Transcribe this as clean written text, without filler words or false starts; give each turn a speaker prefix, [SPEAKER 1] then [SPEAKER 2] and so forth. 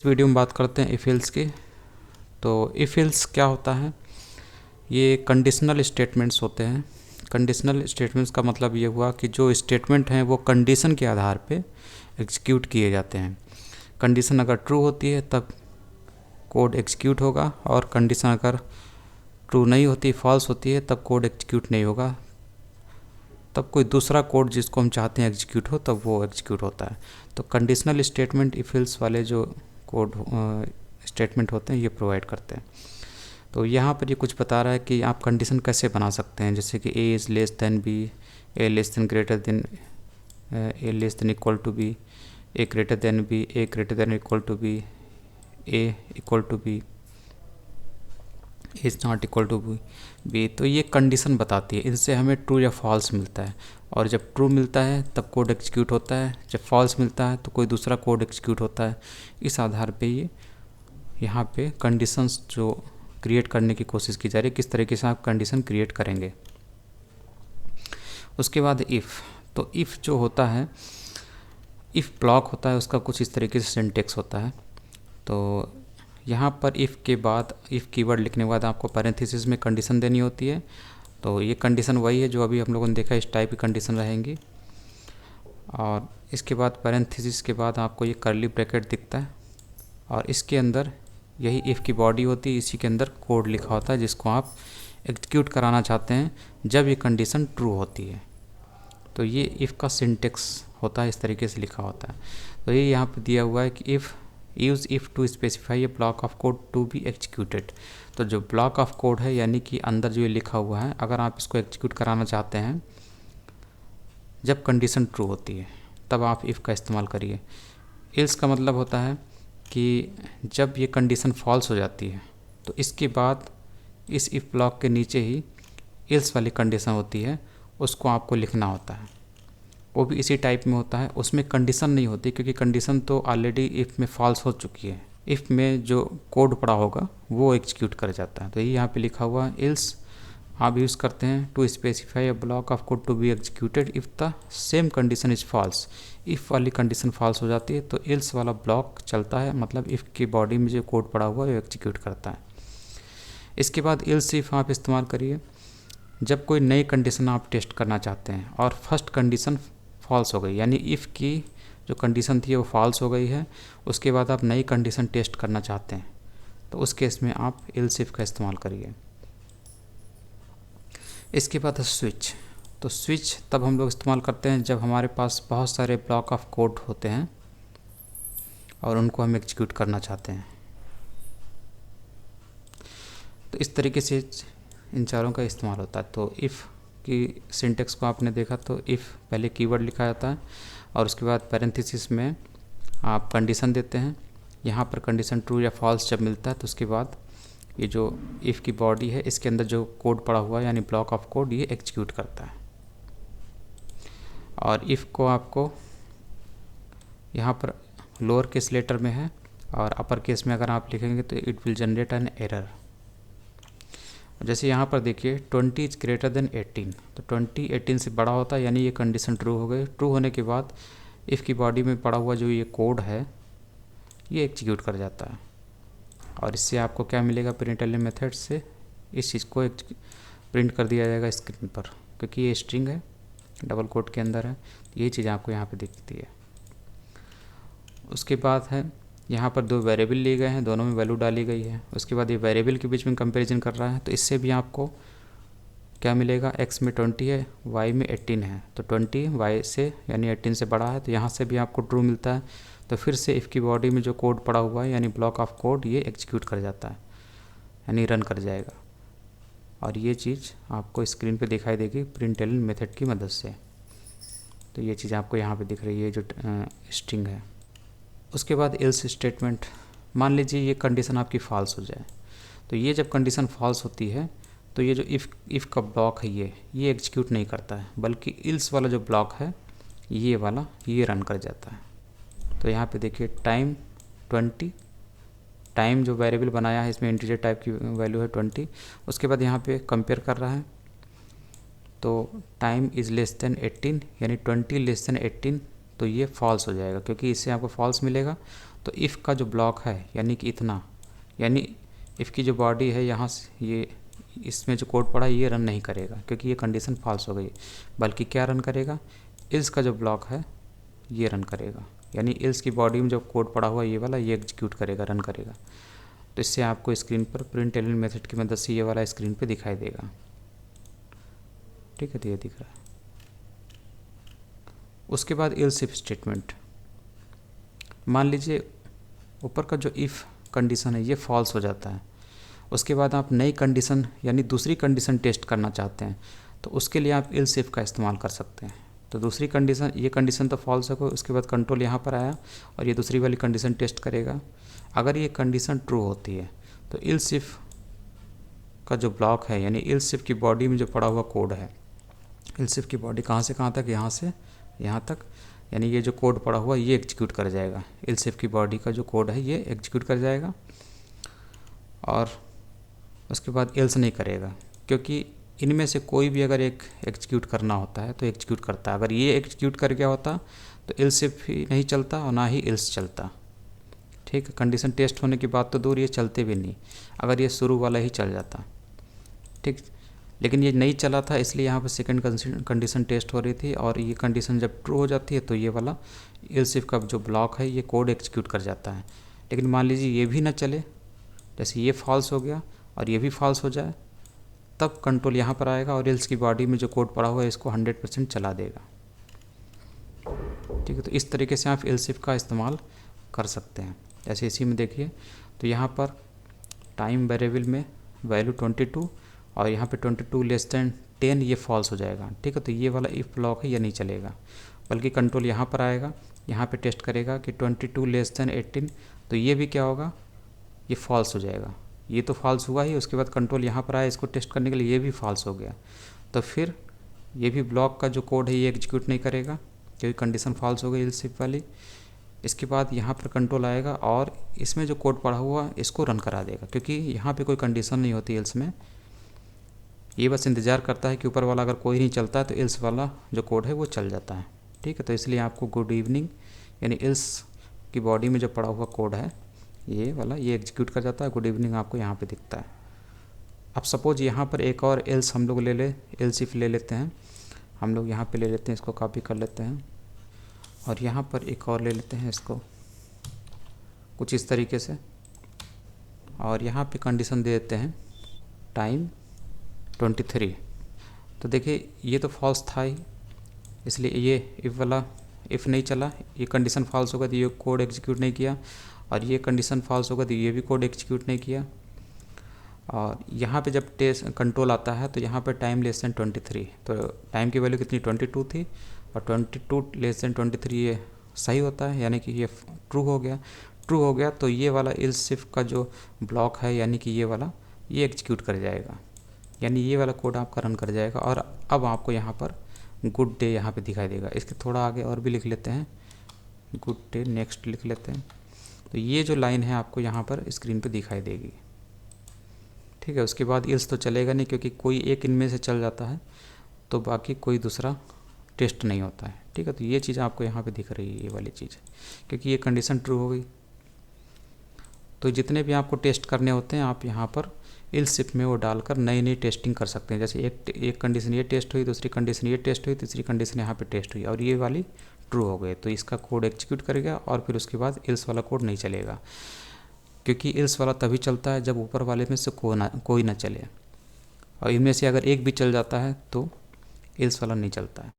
[SPEAKER 1] इस वीडियो में बात करते हैं इफ एल्स की। तो इफ एल्स क्या होता है? ये कंडीशनल स्टेटमेंट्स होते हैं। कंडीशनल स्टेटमेंट्स का मतलब ये हुआ कि जो स्टेटमेंट हैं वो कंडीशन के आधार पे एग्जीक्यूट किए जाते हैं। कंडीशन अगर ट्रू होती है तब कोड एग्जीक्यूट होगा, और कंडीशन अगर ट्रू नहीं होती, फॉल्स होती है, तब कोड एग्जीक्यूट नहीं होगा। तब कोई दूसरा कोड जिसको हम चाहते हैं एग्जीक्यूट हो तब वो एग्जीक्यूट होता है। तो कंडीशनल स्टेटमेंट इफ एल्स वाले जो कोड स्टेटमेंट होते हैं ये प्रोवाइड करते हैं। तो यहाँ पर ये कुछ बता रहा है कि आप कंडीशन कैसे बना सकते हैं, जैसे कि A is less than B, A less than greater than, A less than equal to B, A greater than B, A greater than equal to B, A equal to B, is not equal to B. तो ये condition बताती है, इनसे हमें true या false मिलता है, और जब ट्रू मिलता है तब कोड एग्जीक्यूट होता है, जब फॉल्स मिलता है तो कोई दूसरा कोड एग्जीक्यूट होता है। इस आधार पे ये यहाँ पे कंडीशंस जो क्रिएट करने की कोशिश की जा रही है, किस तरीके से आप कंडीशन क्रिएट करेंगे। उसके बाद इफ़, तो इफ़ जो होता है, इफ़ ब्लॉक होता है, उसका कुछ इस तरीके से सिंटेक्स होता है। तो यहाँ पर इफ़ के बाद, इफ़ कीवर्ड लिखने के बाद आपको पैरेंथेसिस में कंडीशन देनी होती है। तो ये कंडीशन वही है जो अभी हम लोगों ने देखा, इस टाइप की कंडीशन रहेंगी। और इसके बाद पैरेंथेसिस के बाद आपको ये कर्ली ब्रैकेट दिखता है, और इसके अंदर यही इफ़ की बॉडी होती है, इसी के अंदर कोड लिखा होता है जिसको आप एग्जीक्यूट कराना चाहते हैं जब ये कंडीशन ट्रू होती है। तो ये इफ़ का सिंटेक्स होता है, इस तरीके से लिखा होता है। तो ये यहाँ पे दिया हुआ है कि if use if to specify a block of code to be executed. तो जो ब्लॉक ऑफ कोड है, यानी कि अंदर जो ये लिखा हुआ है, अगर आप इसको एग्जीक्यूट कराना चाहते हैं जब कंडीशन ट्रू होती है तब आप इफ़ का इस्तेमाल करिए। एल्स का मतलब होता है कि जब ये कंडीशन फॉल्स हो जाती है तो इसके बाद इस इफ़ ब्लॉक के नीचे ही एल्स वाली कंडीशन होती है, उसको आपको लिखना होता है। वो भी इसी टाइप में होता है, उसमें कंडीशन नहीं होती, क्योंकि कंडीशन तो ऑलरेडी इफ़ में फॉल्स हो चुकी है। इफ़ में जो कोड पड़ा होगा वो एग्जीक्यूट कर जाता है। तो ये यहाँ पे लिखा हुआ है, एल्स आप यूज़ करते हैं to specify a block of code to be executed if the same condition is false. If वाली कंडीशन फॉल्स हो जाती है तो एल्स वाला ब्लॉक चलता है, मतलब इफ़ की बॉडी में जो कोड पड़ा हुआ है वो एग्जीक्यूट करता है। इसके बाद एल्स इफ़ आप इस्तेमाल करिए जब कोई नई कंडीशन आप टेस्ट करना चाहते हैं और फर्स्ट कंडीशन फॉल्स हो गई, यानी इफ़ की जो कंडीशन थी वो फॉल्स हो गई है, उसके बाद आप नई कंडीशन टेस्ट करना चाहते हैं, तो उस केस में आप एल्स इफ़ का इस्तेमाल करिए। इसके बाद है स्विच। तो स्विच तब हम लोग इस्तेमाल करते हैं जब हमारे पास बहुत सारे ब्लॉक ऑफ कोड होते हैं और उनको हम एग्जीक्यूट करना चाहते हैं। तो इस तरीके से इन चारों का इस्तेमाल होता है। तो इफ़ की सिंटेक्स को आपने देखा, तो इफ़ पहले कीवर्ड लिखा जाता है और उसके बाद पैरेंथेसिस में आप कंडीशन देते हैं। यहाँ पर कंडीशन ट्रू या फॉल्स जब मिलता है तो उसके बाद ये जो इफ़ की बॉडी है इसके अंदर जो कोड पड़ा हुआ है, यानी ब्लॉक ऑफ कोड, ये एग्जीक्यूट करता है। और इफ़ को आपको यहाँ पर लोअर केस लेटर में है, और अपर केस में अगर आप लिखेंगे तो it will generate an error. जैसे यहाँ पर देखिए 20 इज ग्रेटर देन 18, तो 20 18 से बड़ा होता है, यानी ये कंडीशन ट्रू हो गई। ट्रू होने के बाद इफ़ की बॉडी में पड़ा हुआ जो ये कोड है ये एग्जीक्यूट कर जाता है, और इससे आपको क्या मिलेगा, प्रिंटलन मेथड से इस चीज़ को प्रिंट कर दिया जाएगा स्क्रीन पर, क्योंकि ये स्ट्रिंग है, डबल कोट के अंदर है। ये चीज़ आपको यहाँ पे दिखती है। उसके बाद है यहाँ पर दो वेरिएबल लिए गए हैं, दोनों में वैल्यू डाली गई है। उसके बाद ये वेरिएबल के बीच में कंपैरिजन कर रहा है, तो इससे भी आपको क्या मिलेगा, x में 20 है, y में 18 है, तो 20 y से यानी 18 से बड़ा है, तो यहाँ से भी आपको ट्रू मिलता है। तो फिर से इफ़ की बॉडी में जो कोड पड़ा हुआ है, यानी ब्लॉक ऑफ कोड, ये एग्जीक्यूट कर जाता है, यानी रन कर जाएगा। और ये चीज़ आपको स्क्रीन पे दिखाई देगी प्रिंटलन मेथड की मदद से। तो ये चीज़ आपको यहाँ पे दिख रही है जो स्ट्रिंग है। उसके बाद एल्स स्टेटमेंट, मान लीजिए ये कंडीशन आपकी फॉल्स हो जाए, तो ये जब कंडीशन फॉल्स होती है तो ये जो इफ़ का ब्लॉक है ये एग्जीक्यूट नहीं करता है, बल्कि एल्स वाला जो ब्लॉक है ये वाला ये रन कर जाता है। तो यहाँ पे देखिए टाइम 20, टाइम जो वेरिएबल बनाया है इसमें इंटीजर टाइप की वैल्यू है 20। उसके बाद यहाँ पे कंपेयर कर रहा है, तो टाइम इज़ लेस देन 18, यानी 20 लेस देन 18, तो ये फॉल्स हो जाएगा, क्योंकि इससे आपको फॉल्स मिलेगा। तो इफ़ का जो ब्लॉक है यानी कि इतना, यानी इफ़ की जो बॉडी है यहाँ से ये इसमें जो कोड पड़ा ये रन नहीं करेगा क्योंकि ये कंडीशन फॉल्स हो गई, बल्कि क्या रन करेगा, इल्स का जो ब्लॉक है ये रन करेगा। यानी इल्स की बॉडी में जो कोड पड़ा हुआ ये वाला ये एग्जीक्यूट करेगा, रन करेगा। तो इससे आपको स्क्रीन पर प्रिंट एलिमेंट मेथड की मदद से ये वाला स्क्रीन पे दिखाई देगा। ठीक है, तो ये दिख रहा है। उसके बाद एल्स इफ स्टेटमेंट, मान लीजिए ऊपर का जो इफ़ कंडीशन है ये फॉल्स हो जाता है, उसके बाद आप नई कंडीशन यानी दूसरी कंडीशन टेस्ट करना चाहते हैं, तो उसके लिए आप एल्स इफ का इस्तेमाल कर सकते हैं। तो दूसरी कंडीशन, ये कंडीशन तो फॉल्स हो, उसके बाद कंट्रोल यहाँ पर आया और ये दूसरी वाली कंडीशन टेस्ट करेगा। अगर ये कंडीशन ट्रू होती है तो एल्स इफ का जो ब्लॉक है यानी एल्स इफ की बॉडी में जो पड़ा हुआ कोड है, एल्स इफ की बॉडी कहाँ से कहाँ तक, यहाँ से यहाँ तक, यानी ये जो कोड पड़ा हुआ ये एग्जीक्यूट कर जाएगा। एल्स इफ की बॉडी का जो कोड है ये एग्जीक्यूट कर जाएगा और उसके बाद एल्स नहीं करेगा, क्योंकि इनमें से कोई भी अगर एक एग्जीक्यूट करना होता है तो एग्जीक्यूट करता है। अगर ये एग्जीक्यूट कर गया होता तो एल्स इफ ही नहीं चलता और ना ही एल्स चलता। ठीक है, कंडीशन टेस्ट होने की बात तो दूर, ये चलते भी नहीं अगर ये शुरू वाला ही चल जाता। ठीक, लेकिन ये नहीं चला था इसलिए यहाँ पर सेकंड कंडीशन टेस्ट हो रही थी और ये कंडीशन जब ट्रू हो जाती है तो ये वाला एल्स इफ का जो ब्लॉक है ये कोड एग्जीक्यूट कर जाता है। लेकिन मान लीजिए ये भी ना चले, जैसे ये फॉल्स हो गया और ये भी फॉल्स हो जाए, तब कंट्रोल यहाँ पर आएगा और एल्स की बॉडी में जो कोड पड़ा हुआ है इसको 100% चला देगा। ठीक है, तो इस तरीके से आप एल्स इफ का इस्तेमाल कर सकते हैं। जैसे इसी में देखिए तो यहाँ पर टाइम वेरिएबल में वैल्यू 22 और यहाँ पे 22 लेस दैन 10 ये फॉल्स हो जाएगा। ठीक है, तो ये वाला इफ़ ब्लॉक है ये नहीं चलेगा, बल्कि कंट्रोल यहाँ पर आएगा, यहाँ पे टेस्ट करेगा कि 22 लेस दैन 18, तो ये भी क्या होगा, ये फॉल्स हो जाएगा। ये तो फॉल्स हुआ ही, उसके बाद कंट्रोल यहाँ पर आया इसको टेस्ट करने के लिए, ये भी फॉल्स हो गया। तो फिर ये भी ब्लॉक का जो कोड है ये एग्जीक्यूट नहीं करेगा क्योंकि कंडीशन फॉल्स हो गई एल्स इफ वाली। इसके बाद यहाँ पर कंट्रोल आएगा और इसमें जो कोड पड़ा हुआ इसको रन करा देगा, क्योंकि यहाँ पे कोई कंडीशन नहीं होती एल्स में। ये बस इंतज़ार करता है कि ऊपर वाला अगर कोई नहीं चलता तो एल्स वाला जो कोड है वो चल जाता है। ठीक है, तो इसलिए आपको गुड इवनिंग यानी एल्स की बॉडी में जो पड़ा हुआ कोड है ये वाला ये एग्जीक्यूट कर जाता है, गुड इवनिंग आपको यहाँ पे दिखता है। अब सपोज यहाँ पर एक और एल्स हम लोग एल्स इफ ले लेते हैं, हम लोग यहाँ पे ले लेते हैं, इसको कॉपी कर लेते हैं और यहाँ पर एक और ले लेते हैं इसको कुछ इस तरीके से, और यहाँ पे कंडीशन दे देते हैं टाइम 23। तो देखिए ये तो फॉल्स था ही, इसलिए ये इफ़ वाला इफ़ नहीं चला, ये कंडीशन फॉल्स होगा तो ये कोड एग्जीक्यूट नहीं किया, और ये कंडीशन फॉल्स होगा तो ये भी कोड एग्जीक्यूट नहीं किया। और यहाँ पे जब टेस्ट कंट्रोल आता है तो यहाँ पे टाइम लेस दैन 23, तो टाइम की वैल्यू कितनी 22 थी और 22 लेस दैन 23 ये सही होता है, यानी कि ये ट्रू हो गया। ट्रू हो गया तो ये वाला एल्स इफ का जो ब्लॉक है यानी कि ये वाला ये एग्जीक्यूट कर जाएगा, यानी ये वाला कोड आपका रन कर जाएगा। और अब आपको यहाँ पर गुड डे यहाँ पे दिखाई देगा। इसके थोड़ा आगे और भी लिख लेते हैं, गुड डे नेक्स्ट लिख लेते हैं, तो ये जो लाइन है आपको यहाँ पर स्क्रीन पे दिखाई देगी। ठीक है, उसके बाद एल्स तो चलेगा नहीं क्योंकि कोई एक इनमें से चल जाता है तो बाकी कोई दूसरा टेस्ट नहीं होता है। ठीक है, तो ये चीज़ आपको यहाँ पे दिख रही है, ये वाली चीज़, क्योंकि ये कंडीशन ट्रू हो गई। तो जितने भी आपको टेस्ट करने होते हैं आप यहाँ पर एल्स इफ में वो डालकर नई नई टेस्टिंग कर सकते हैं। जैसे एक कंडीशन ये टेस्ट हुई, दूसरी कंडीशन ये टेस्ट हुई, तीसरी कंडीशन यहाँ पे टेस्ट हुई और ये वाली ट्रू हो गए, तो इसका कोड एग्जीक्यूट करेगा और फिर उसके बाद एल्स वाला कोड नहीं चलेगा, क्योंकि एल्स वाला तभी चलता है जब ऊपर वाले में से कोई ना चले, और इनमें से अगर एक भी चल जाता है तो एल्स वाला नहीं चलता है।